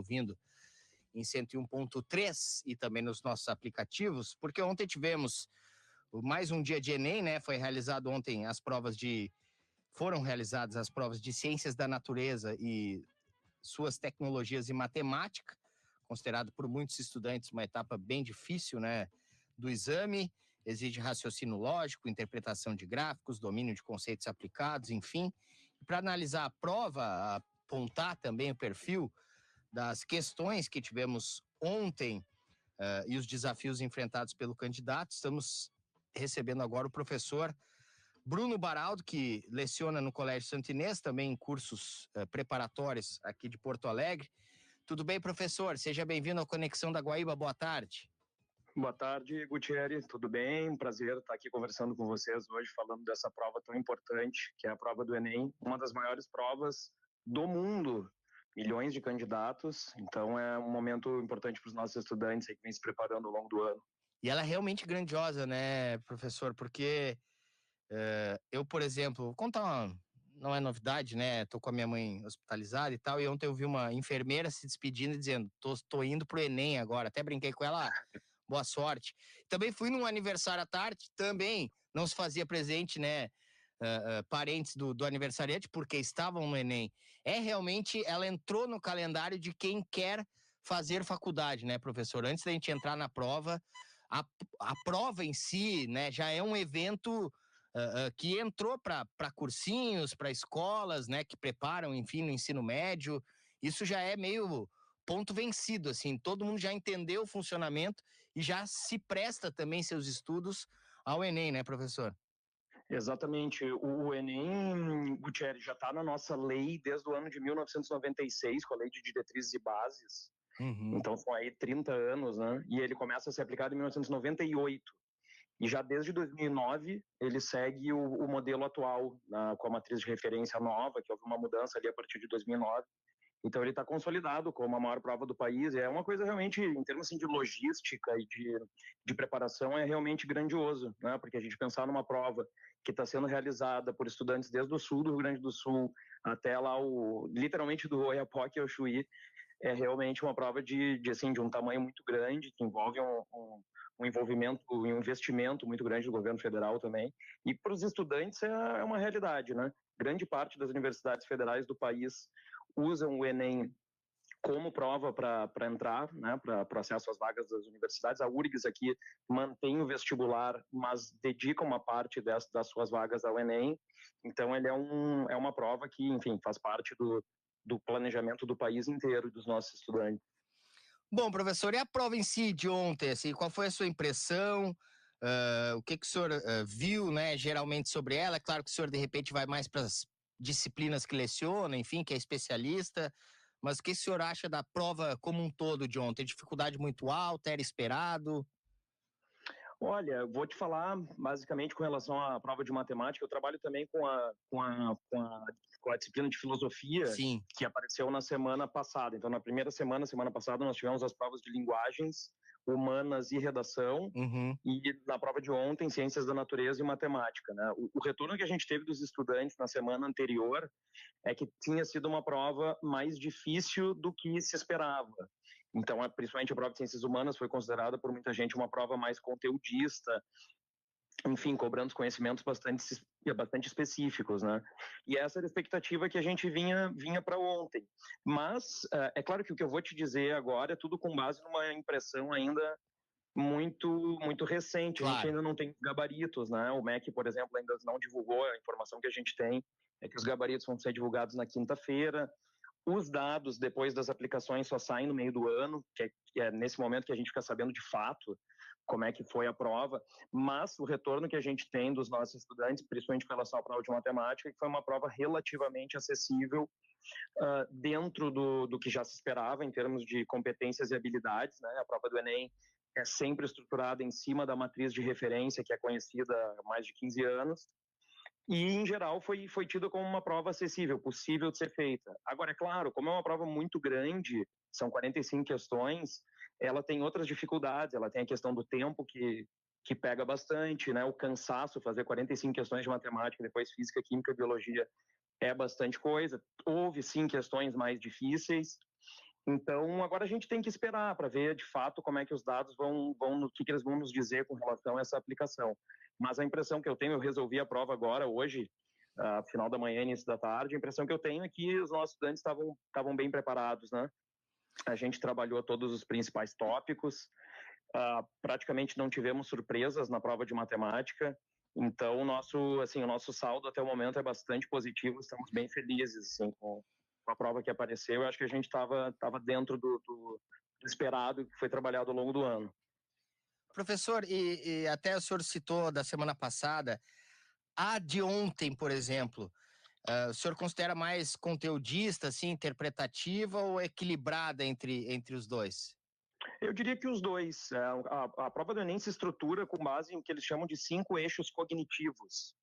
ouvindo em 101.3 e também nos nossos aplicativos, porque ontem tivemos mais um dia de Enem, né? Foram realizadas as provas de Ciências da Natureza e suas tecnologias e matemática, considerado por muitos estudantes uma etapa bem difícil, né, do exame. Exige raciocínio lógico, interpretação de gráficos, domínio de conceitos aplicados, enfim. Para analisar a prova, apontar também o perfil das questões que tivemos ontem e os desafios enfrentados pelo candidato, estamos recebendo agora o professor Bruno Baraldo, que leciona no Colégio Santo Inês, também em cursos preparatórios aqui de Porto Alegre. Tudo bem, professor? Seja bem-vindo ao Conexão da Guaíba. Boa tarde. Boa tarde, Gutierrez. Tudo bem? Um prazer estar aqui conversando com vocês hoje, falando dessa prova tão importante, que é a prova do Enem, uma das maiores provas do mundo. Milhões de candidatos, então é um momento importante para os nossos estudantes aí que vêm se preparando ao longo do ano. E ela é realmente grandiosa, né, professor? Porque eu, por exemplo, vou contar não é novidade, né? Tô com a minha mãe hospitalizada e tal, e ontem eu vi uma enfermeira se despedindo e dizendo, tô indo pro Enem agora. Até brinquei com ela, boa sorte. Também fui num aniversário à tarde, também não se fazia presente, né? Parentes do aniversariante, porque estavam no Enem. Realmente, ela entrou no calendário de quem quer fazer faculdade, né, professor? Antes da gente entrar na prova, a prova em si, né, já é um evento que entrou para cursinhos, para escolas, né, que preparam, enfim, no ensino médio. Isso já é meio ponto vencido, assim, todo mundo já entendeu o funcionamento e já se presta também seus estudos ao Enem, né, professor? Exatamente. O Enem, Gutierrez, já está na nossa lei desde o ano de 1996, com a Lei de Diretrizes e Bases. Uhum. Então são aí 30 anos, né? E ele começa a ser aplicado em 1998. E já desde 2009 ele segue o modelo atual, com a matriz de referência nova, que houve uma mudança ali a partir de 2009. Então ele está consolidado como a maior prova do país. É uma coisa realmente, em termos assim, de logística e de preparação, é realmente grandioso, né? Porque a gente pensar numa prova que está sendo realizada por estudantes desde o sul do Rio Grande do Sul até lá, literalmente do Oiapoque ao Chuí, é realmente uma prova de um tamanho muito grande, que envolve um envolvimento, um investimento muito grande do governo federal também. E para os estudantes é uma realidade, né? Grande parte das universidades federais do país usam o Enem como prova para entrar, né, para acesso às vagas das universidades. A URGS aqui mantém o vestibular, mas dedica uma parte das suas vagas ao Enem. Então, ele é uma prova que, enfim, faz parte do planejamento do país inteiro, dos nossos estudantes. Bom, professor, e a prova em si de ontem, assim, qual foi a sua impressão? O que o senhor viu, né, geralmente sobre ela? É claro que o senhor, de repente, vai mais para as disciplinas que leciona, enfim, que é especialista, mas o que o senhor acha da prova como um todo de ontem? Dificuldade muito alta, era esperado? Olha, vou te falar basicamente com relação à prova de matemática. Eu trabalho também com a disciplina de filosofia. Sim. Que apareceu na semana passada. Então, na primeira semana passada, nós tivemos as provas de linguagens, humanas e redação. Uhum. E na prova de ontem, ciências da natureza e matemática, né? O retorno que a gente teve dos estudantes na semana anterior é que tinha sido uma prova mais difícil do que se esperava. Então, principalmente a prova de ciências humanas foi considerada por muita gente uma prova mais conteudista, enfim, cobrando conhecimentos bastante específicos, né? E essa era a expectativa que a gente vinha para ontem. Mas é claro que o que eu vou te dizer agora é tudo com base numa impressão ainda muito recente. Claro. A gente ainda não tem gabaritos, né? O MEC, por exemplo, ainda não divulgou. A informação que a gente tem é que os gabaritos vão ser divulgados na quinta-feira. Os dados, depois das aplicações, só saem no meio do ano, que é nesse momento que a gente fica sabendo de fato como é que foi a prova, mas o retorno que a gente tem dos nossos estudantes, principalmente com relação à prova de matemática, que foi uma prova relativamente acessível dentro do que já se esperava em termos de competências e habilidades, né? A prova do Enem é sempre estruturada em cima da matriz de referência, que é conhecida há mais de 15 anos, e, em geral, foi tida como uma prova acessível, possível de ser feita. Agora, é claro, como é uma prova muito grande, são 45 questões, ela tem outras dificuldades, ela tem a questão do tempo que pega bastante, né? O cansaço, fazer 45 questões de matemática, depois física, química, biologia, é bastante coisa. Houve, sim, questões mais difíceis, Então, agora a gente tem que esperar para ver, de fato, como é que os dados vão no que eles vão nos dizer com relação a essa aplicação. Mas a impressão que eu tenho, eu resolvi a prova agora, hoje, final da manhã, início da tarde, a impressão que eu tenho é que os nossos estudantes estavam bem preparados, né? A gente trabalhou todos os principais tópicos, praticamente não tivemos surpresas na prova de matemática, então o nosso saldo até o momento é bastante positivo, estamos bem felizes assim, com a prova que apareceu. Eu acho que a gente estava dentro do esperado que foi trabalhado ao longo do ano. Professor, e até o senhor citou da semana passada, a de ontem, por exemplo, o senhor considera mais conteudista, assim, interpretativa ou equilibrada entre os dois? Eu diria que os dois. A prova do Enem se estrutura com base em o que eles chamam de 5 eixos cognitivos,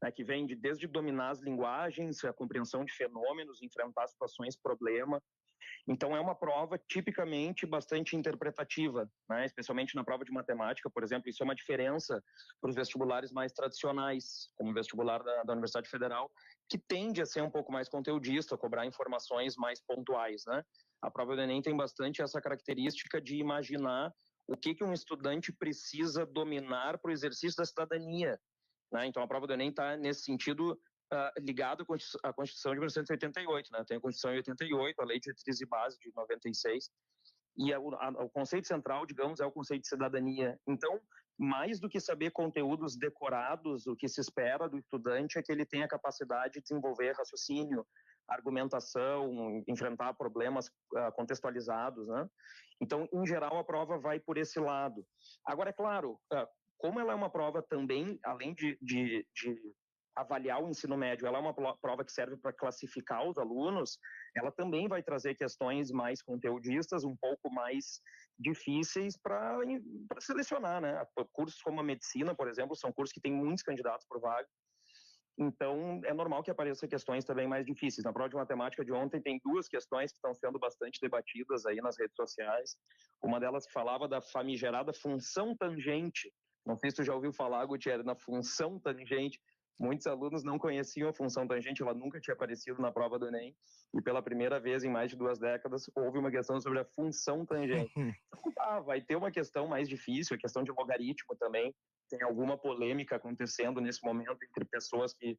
né, que vem desde dominar as linguagens, a compreensão de fenômenos, enfrentar situações, problema. Então, é uma prova tipicamente bastante interpretativa, né? Especialmente na prova de matemática, por exemplo. Isso é uma diferença para os vestibulares mais tradicionais, como o vestibular da Universidade Federal, que tende a ser um pouco mais conteudista, a cobrar informações mais pontuais, né? A prova do Enem tem bastante essa característica de imaginar o que um estudante precisa dominar para o exercício da cidadania, né? Então, a prova do Enem está, nesse sentido, ligado à Constituição de 1988, né? Tem a Constituição de 88, a Lei de Diretrizes e Bases de 96, e o conceito central, digamos, é o conceito de cidadania. Então, mais do que saber conteúdos decorados, o que se espera do estudante é que ele tenha capacidade de desenvolver raciocínio, argumentação, enfrentar problemas contextualizados, né? Então, em geral, a prova vai por esse lado. Agora, é claro, como ela é uma prova também, além de avaliar o ensino médio, ela é uma prova que serve para classificar os alunos, ela também vai trazer questões mais conteudistas, um pouco mais difíceis para selecionar, né? Cursos como a medicina, por exemplo, são cursos que têm muitos candidatos por vaga, então é normal que apareçam questões também mais difíceis. Na prova de matemática de ontem tem 2 questões que estão sendo bastante debatidas aí nas redes sociais. Uma delas que falava da famigerada função tangente. Não sei se tu já ouviu falar, Gutierrez, na função tangente. Muitos alunos não conheciam a função tangente, ela nunca tinha aparecido na prova do Enem, e pela primeira vez em mais de 2 décadas houve uma questão sobre a função tangente. Então, vai ter uma questão mais difícil, a questão de logaritmo também, tem alguma polêmica acontecendo nesse momento entre pessoas que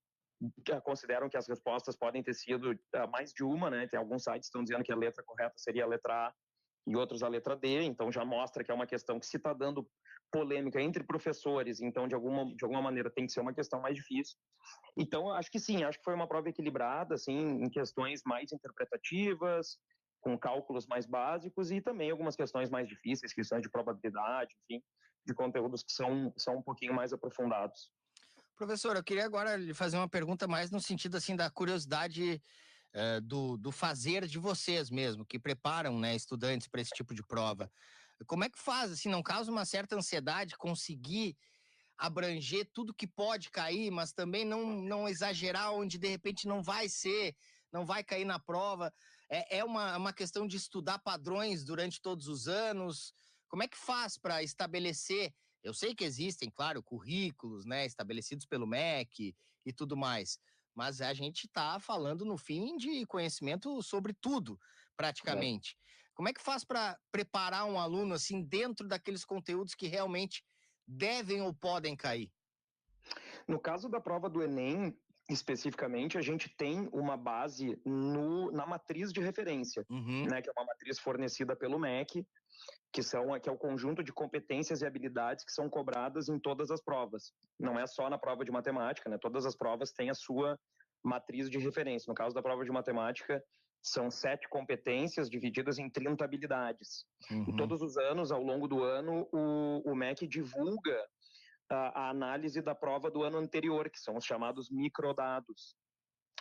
consideram que as respostas podem ter sido mais de uma, né? Tem alguns sites que estão dizendo que a letra correta seria a letra A e outros a letra D, então já mostra que é uma questão que se está dando polêmica entre professores, então de alguma maneira tem que ser uma questão mais difícil. Então acho que sim, acho que foi uma prova equilibrada, assim, em questões mais interpretativas, com cálculos mais básicos e também algumas questões mais difíceis, questões de probabilidade, enfim, de conteúdos que são um pouquinho mais aprofundados. Professor, eu queria agora lhe fazer uma pergunta mais no sentido assim da curiosidade do fazer de vocês mesmo, que preparam, né, estudantes para esse tipo de prova. Como é que faz, assim, não causa uma certa ansiedade conseguir abranger tudo que pode cair, mas também não exagerar onde de repente não vai cair na prova? É uma questão de estudar padrões durante todos os anos? Como é que faz para estabelecer? Eu sei que existem, claro, currículos, né, estabelecidos pelo MEC e tudo mais, mas a gente está falando, no fim, de conhecimento sobre tudo, praticamente. Como é que faz para preparar um aluno assim dentro daqueles conteúdos que realmente devem ou podem cair? No caso da prova do Enem, especificamente, a gente tem uma base na matriz de referência, Uhum. né, que é uma matriz fornecida pelo MEC, que é o conjunto de competências e habilidades que são cobradas em todas as provas. Não é só na prova de matemática, né? Todas as provas têm a sua matriz de referência. No caso da prova de matemática, são 7 competências divididas em 30 habilidades. E Uhum. todos os anos, ao longo do ano, o MEC divulga a análise da prova do ano anterior, que são os chamados microdados.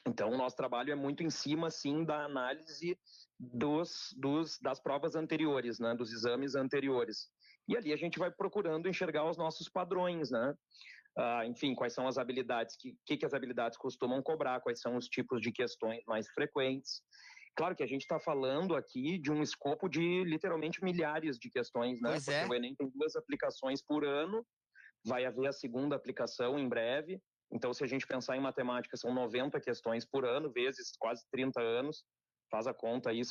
Então, o nosso trabalho é muito em cima, sim, da análise das provas anteriores, né, dos exames anteriores. E ali a gente vai procurando enxergar os nossos padrões, né? Enfim, quais são as habilidades, que as habilidades costumam cobrar, quais são os tipos de questões mais frequentes. Claro que a gente está falando aqui de um escopo de literalmente milhares de questões, né? Pois Porque é. o Enem tem 2 aplicações por ano, vai haver a segunda aplicação em breve. Então, se a gente pensar em matemática, são 90 questões por ano, vezes quase 30 anos. faz a conta aí,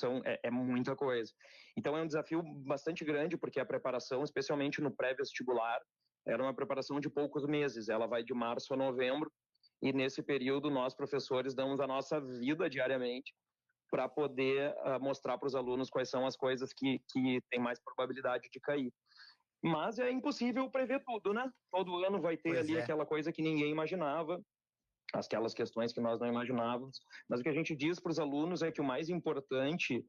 é muita coisa. Então é um desafio bastante grande, porque a preparação, especialmente no pré-vestibular, era uma preparação de poucos meses, ela vai de março a novembro, e nesse período nós, professores, damos a nossa vida diariamente para poder mostrar para os alunos quais são as coisas que têm mais probabilidade de cair. Mas é impossível prever tudo, né? Todo ano vai ter ali aquela coisa que ninguém imaginava, aquelas questões que nós não imaginávamos. Mas o que a gente diz para os alunos é que o mais importante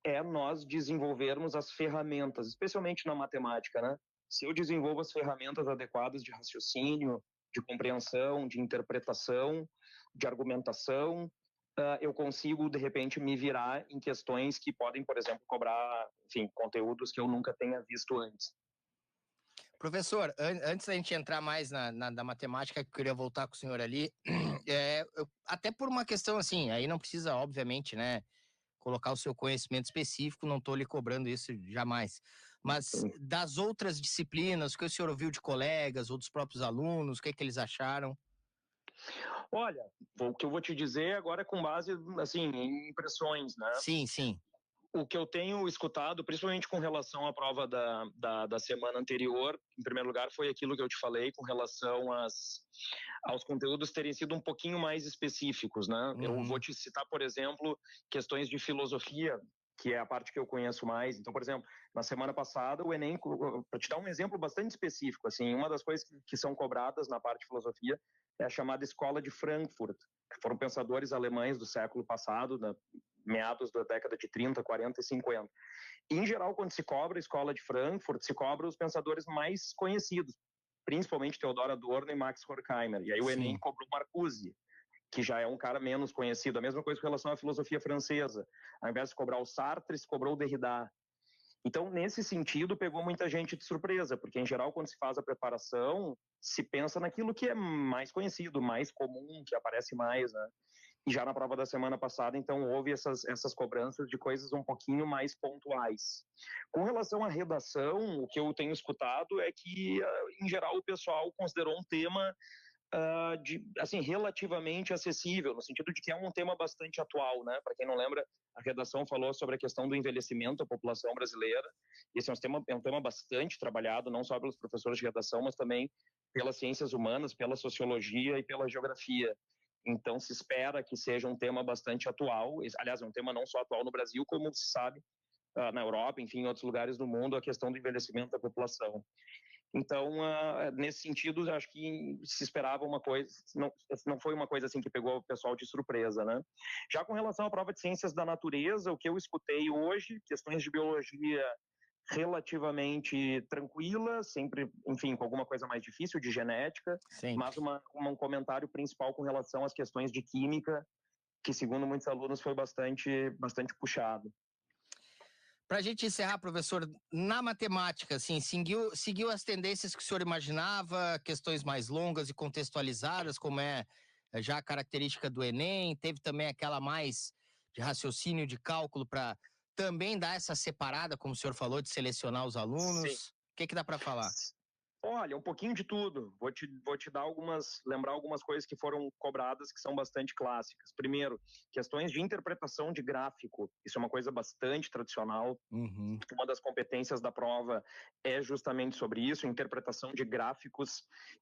é nós desenvolvermos as ferramentas, especialmente na matemática, né? Se eu desenvolvo as ferramentas adequadas de raciocínio, de compreensão, de interpretação, de argumentação, eu consigo, de repente, me virar em questões que podem, por exemplo, cobrar, enfim, conteúdos que eu nunca tenha visto antes. Professor, antes da gente entrar mais na matemática, que eu queria voltar com o senhor ali, até por uma questão assim, aí não precisa, obviamente, né, colocar o seu conhecimento específico, não estou lhe cobrando isso jamais. Mas das outras disciplinas, o que o senhor ouviu de colegas ou dos próprios alunos, o que é que eles acharam? Olha, o que eu vou te dizer agora é com base, assim, em impressões, né? Sim, sim. O que eu tenho escutado, principalmente com relação à prova da semana anterior, em primeiro lugar, foi aquilo que eu te falei com relação aos conteúdos terem sido um pouquinho mais específicos, né? Uhum. Eu vou te citar, por exemplo, questões de filosofia, que é a parte que eu conheço mais. Então, por exemplo, na semana passada, o Enem, para te dar um exemplo bastante específico, assim, uma das coisas que são cobradas na parte de filosofia é a chamada Escola de Frankfurt, que foram pensadores alemães do século passado, meados da década de 30, 40 e 50. E, em geral, quando se cobra a Escola de Frankfurt, se cobra os pensadores mais conhecidos, principalmente Theodor Adorno e Max Horkheimer. E aí o Enem cobrou Marcuse, que já é um cara menos conhecido. A mesma coisa com relação à filosofia francesa. Ao invés de cobrar o Sartre, se cobrou o Derrida. Então, nesse sentido, pegou muita gente de surpresa, porque, em geral, quando se faz a preparação, se pensa naquilo que é mais conhecido, mais comum, que aparece mais, né? E já na prova da semana passada, então, houve essas cobranças de coisas um pouquinho mais pontuais. Com relação à redação, o que eu tenho escutado é que, em geral, o pessoal considerou um tema assim, relativamente acessível, no sentido de que é um tema bastante atual, né? Para quem não lembra, a redação falou sobre a questão do envelhecimento da população brasileira. Esse é um tema bastante trabalhado, não só pelos professores de redação, mas também pelas ciências humanas, pela sociologia e pela geografia. Então, se espera que seja um tema bastante atual. Aliás, é um tema não só atual no Brasil, como se sabe, na Europa, enfim, em outros lugares do mundo, a questão do envelhecimento da população. Então, nesse sentido, acho que se esperava uma coisa, não foi uma coisa assim que pegou o pessoal de surpresa, né? Já com relação à prova de ciências da natureza, o que eu escutei hoje, questões de biologia relativamente tranquila, sempre, enfim, com alguma coisa mais difícil de genética, mas um comentário principal com relação às questões de química, que segundo muitos alunos foi bastante puxado. Para a gente encerrar, professor, na matemática, assim, seguiu as tendências que o senhor imaginava, questões mais longas e contextualizadas, como é já a característica do Enem, teve também aquela mais de raciocínio, de cálculo, para também dar essa separada, como o senhor falou, de selecionar os alunos. Sim. O que dá para falar? Olha, um pouquinho de tudo. Vou te dar lembrar algumas coisas que foram cobradas que são bastante clássicas. Primeiro, questões de interpretação de gráfico. Isso é uma coisa bastante tradicional. Uhum. Uma das competências da prova é justamente sobre isso, interpretação de gráficos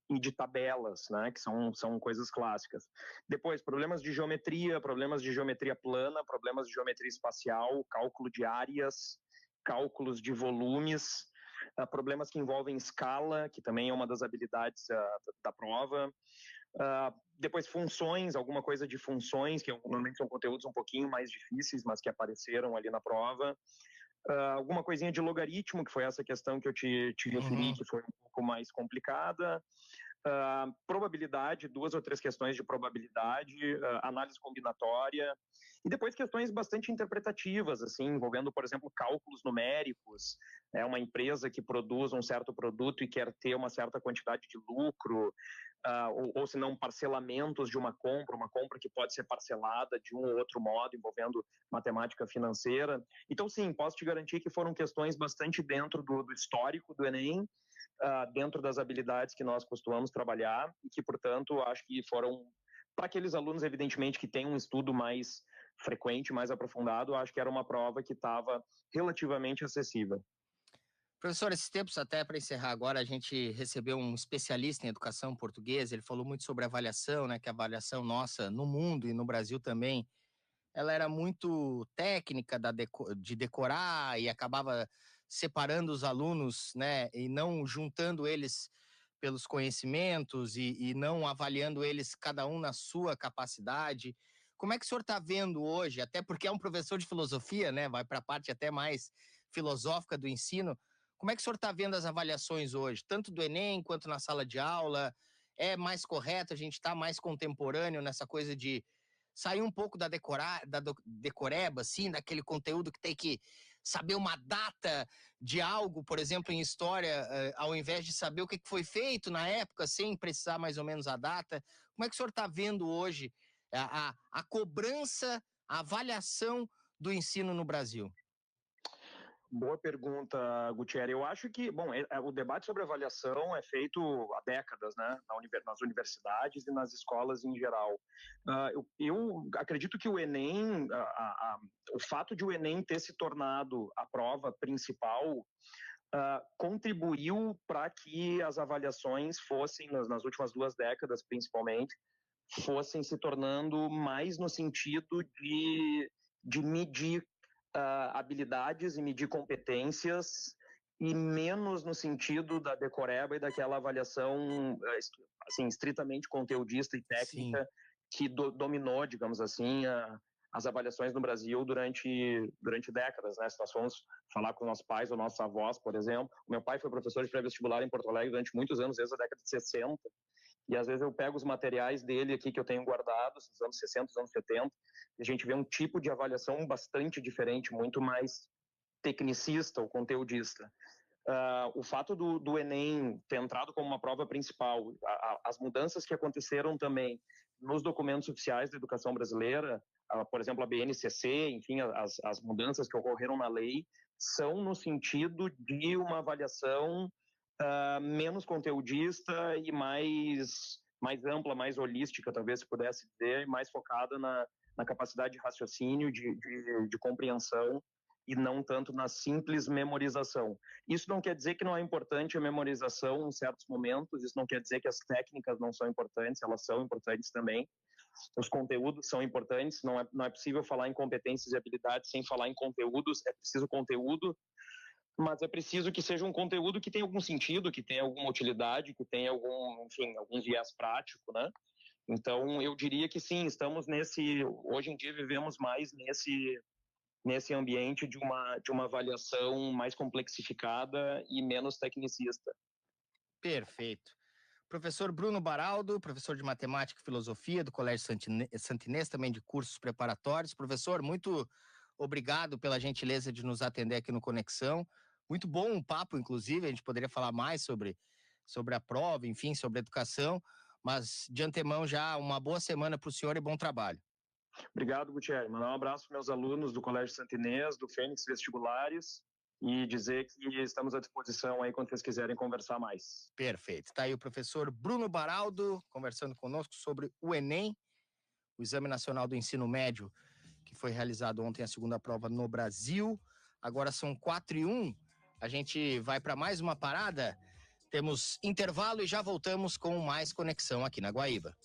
e de tabelas, né, que são coisas clássicas. Depois, problemas de geometria plana, problemas de geometria espacial, cálculo de áreas, cálculos de volumes, problemas que envolvem escala, que também é uma das habilidades da prova. Depois funções, alguma coisa de funções, que normalmente são conteúdos um pouquinho mais difíceis, mas que apareceram ali na prova. Alguma coisinha de logaritmo, que foi essa questão que eu te referi, que foi um pouco mais complicada. Probabilidade, 2 ou 3 questões de probabilidade, análise combinatória, e depois questões bastante interpretativas, assim, envolvendo, por exemplo, cálculos numéricos. É uma empresa que produz um certo produto e quer ter uma certa quantidade de lucro, ou se não, parcelamentos de uma compra que pode ser parcelada de um ou outro modo, envolvendo matemática financeira. Então, sim, posso te garantir que foram questões bastante dentro do histórico do Enem, dentro das habilidades que nós costumamos trabalhar, e que, portanto, acho que foram, para aqueles alunos, evidentemente, que têm um estudo mais frequente, mais aprofundado, acho que era uma prova que estava relativamente acessível. Professor, esses tempos, até para encerrar agora, a gente recebeu um especialista em educação portuguesa, ele falou muito sobre avaliação, né, que a avaliação nossa no mundo e no Brasil também, ela era muito técnica de decorar e acabava separando os alunos, né, e não juntando eles pelos conhecimentos e não avaliando eles cada um na sua capacidade. Como é que o senhor está vendo hoje, até porque é um professor de filosofia, né, vai para a parte até mais filosófica do ensino, como é que o senhor está vendo as avaliações hoje, tanto do Enem quanto na sala de aula? É mais correto, a gente está mais contemporâneo nessa coisa de sair um pouco da decoreba, assim, daquele conteúdo que tem que saber uma data de algo, por exemplo, em história, ao invés de saber o que foi feito na época, sem precisar mais ou menos a data. Como é que o senhor está vendo hoje a cobrança, a avaliação do ensino no Brasil? Boa pergunta, Gutierrez. Eu acho que, bom, o debate sobre avaliação é feito há décadas, né, nas universidades e nas escolas em geral. Eu acredito que o Enem, o fato de o Enem ter se tornado a prova principal contribuiu para que as avaliações fossem, nas últimas 2 décadas principalmente, fossem se tornando mais no sentido de medir habilidades e medir competências e menos no sentido da decoreba e daquela avaliação assim, estritamente conteudista e técnica. Sim. Que dominou, digamos assim, as avaliações no Brasil durante décadas, né? Se nós formos falar com nossos pais ou nossos avós, por exemplo, o meu pai foi professor de pré-vestibular em Porto Alegre durante muitos anos, desde a década de 60, e às vezes eu pego os materiais dele aqui que eu tenho guardados, dos anos 60, dos anos 70, e a gente vê um tipo de avaliação bastante diferente, muito mais tecnicista ou conteudista. O fato do Enem ter entrado como uma prova principal, as mudanças que aconteceram também nos documentos oficiais da educação brasileira, por exemplo, a BNCC, enfim, as mudanças que ocorreram na lei, são no sentido de uma avaliação menos conteudista e mais ampla, mais holística, talvez se pudesse dizer, mais focada na capacidade de raciocínio, de compreensão, e não tanto na simples memorização. Isso não quer dizer que não é importante a memorização em certos momentos, isso não quer dizer que as técnicas não são importantes, elas são importantes também. Os conteúdos são importantes, não é possível falar em competências e habilidades sem falar em conteúdos, é preciso conteúdo, mas é preciso que seja um conteúdo que tenha algum sentido, que tenha alguma utilidade, que tenha algum viés prático, né? Então, eu diria que sim, estamos hoje em dia vivemos mais nesse ambiente de uma avaliação mais complexificada e menos tecnicista. Perfeito. Professor Bruno Baraldo, professor de Matemática e Filosofia do Colégio Santinês, também de cursos preparatórios. Professor, muito obrigado pela gentileza de nos atender aqui no Conexão. Muito bom o papo, inclusive, a gente poderia falar mais sobre a prova, enfim, sobre a educação, mas de antemão já uma boa semana para o senhor e bom trabalho. Obrigado, Gutierrez. Mandar um abraço para meus alunos do Colégio Santinês, do Fênix Vestibulares, e dizer que estamos à disposição aí quando vocês quiserem conversar mais. Perfeito. Está aí o professor Bruno Baraldo conversando conosco sobre o Enem, o Exame Nacional do Ensino Médio, que foi realizado ontem a segunda prova no Brasil. Agora são 4:01. A gente vai para mais uma parada. Temos intervalo e já voltamos com mais Conexão aqui na Guaíba.